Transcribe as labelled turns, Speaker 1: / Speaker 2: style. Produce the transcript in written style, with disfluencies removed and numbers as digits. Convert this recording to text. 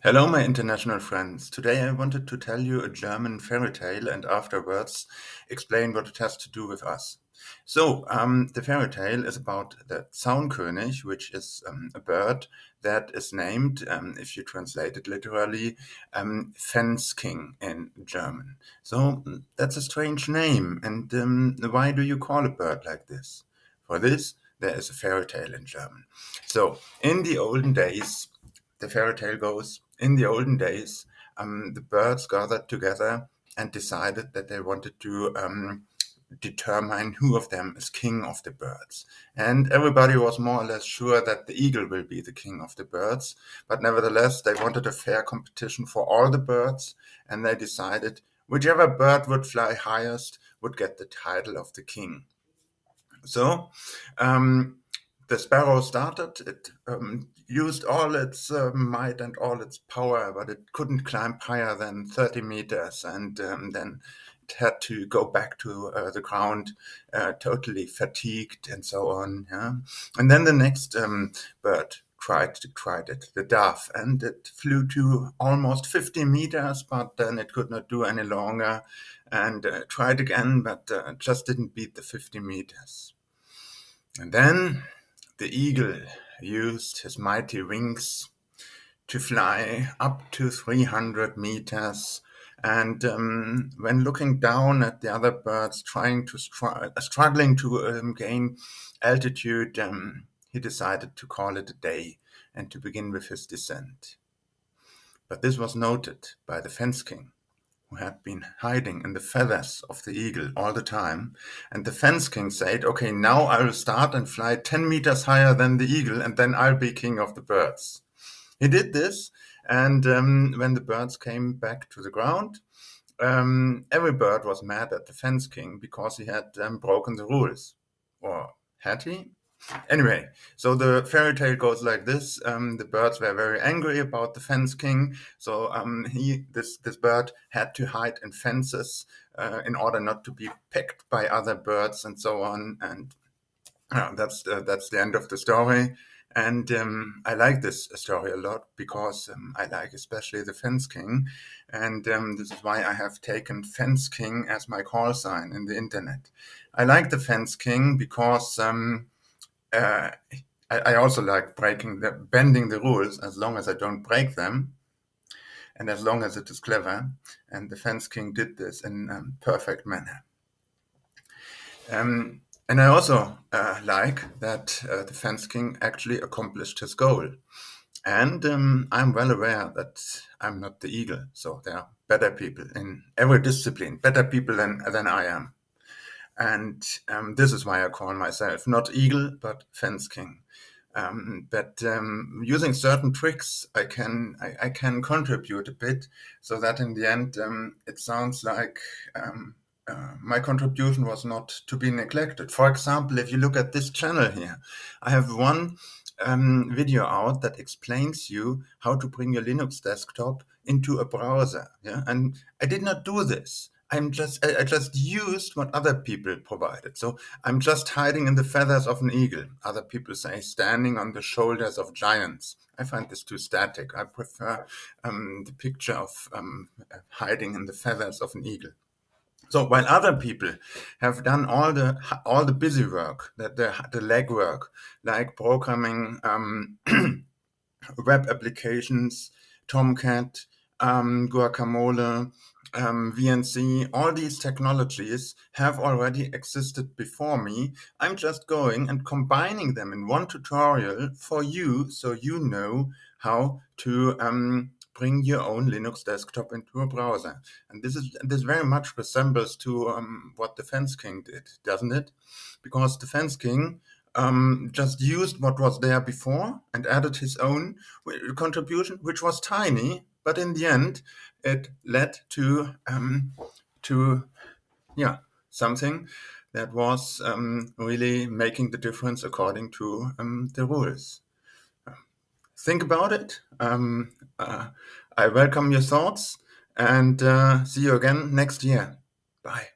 Speaker 1: Hello, my international friends. Today I wanted to tell you a German fairy tale and afterwards explain what it has to do with us. The fairy tale is about the Zaunkönig, which is a bird that is named, if you translate it literally, fenceking in German. That's a strange name. And why do you call a bird like this? For this, there is a fairy tale in German. So, in the olden days, the fairy tale goes, in the olden days, the birds gathered together and decided that they wanted to determine who of them is king of the birds. And everybody was more or less sure that the eagle will be the king of the birds. But nevertheless, they wanted a fair competition for all the birds, and they decided whichever bird would fly highest would get the title of the king. So um, the sparrow started. It used all its might and all its power, but it couldn't climb higher than 30 meters. And then it had to go back to the ground, totally fatigued and so on. Yeah? And then the next bird tried it, the dove, and it flew to almost 50 meters, but then it could not do any longer and tried again, but just didn't beat the 50 meters. And then the eagle used his mighty wings to fly up to 300 meters. And when looking down at the other birds trying to struggling to gain altitude, he decided to call it a day and to begin with his descent. But this was noted by the fence king, who had been hiding in the feathers of the eagle all the time. And the fence king said, okay, now I will start and fly 10 meters higher than the eagle, and then I'll be king of the birds. He did this, and when the birds came back to the ground, every bird was mad at the fence king because he had broken the rules. Or had he? Anyway, so the fairy tale goes like this. The birds were very angry about the fence king. So this bird had to hide in fences in order not to be picked by other birds and so on. And that's the end of the story. And I like this story a lot because I like especially the fence king. And this is why I have taken fence king as my call sign in the internet. I like the fence king because uh, I also like bending the rules as long as I don't break them and as long as it is clever. And the fence king did this in a perfect manner. And I also like that the fence king actually accomplished his goal. And I'm well aware that I'm not the eagle, so there are better people in every discipline, better people than I am. And this is why I call myself not eagle, but fence king. But using certain tricks, I can contribute a bit, so that in the end it sounds like my contribution was not to be neglected. For example, if you look at this channel here, I have one video out that explains you how to bring your Linux desktop into a browser. Yeah, and I did not do this. I just used what other people provided. So I'm just hiding in the feathers of an eagle. Other people say standing on the shoulders of giants. I find this too static. I prefer the picture of hiding in the feathers of an eagle. So while other people have done all the busy work, the leg work, like programming web applications, Tomcat, Guacamole, VNC, all these technologies have already existed before me. I'm just going and combining them in one tutorial for you, so you know how to bring your own Linux desktop into a browser. And this very much resembles to what the Fence King did, doesn't it? Because the Fence King just used what was there before and added his own contribution, which was tiny, but in the end, it led to something that was really making the difference according to the rules. Think about it. I welcome your thoughts and see you again next year. Bye.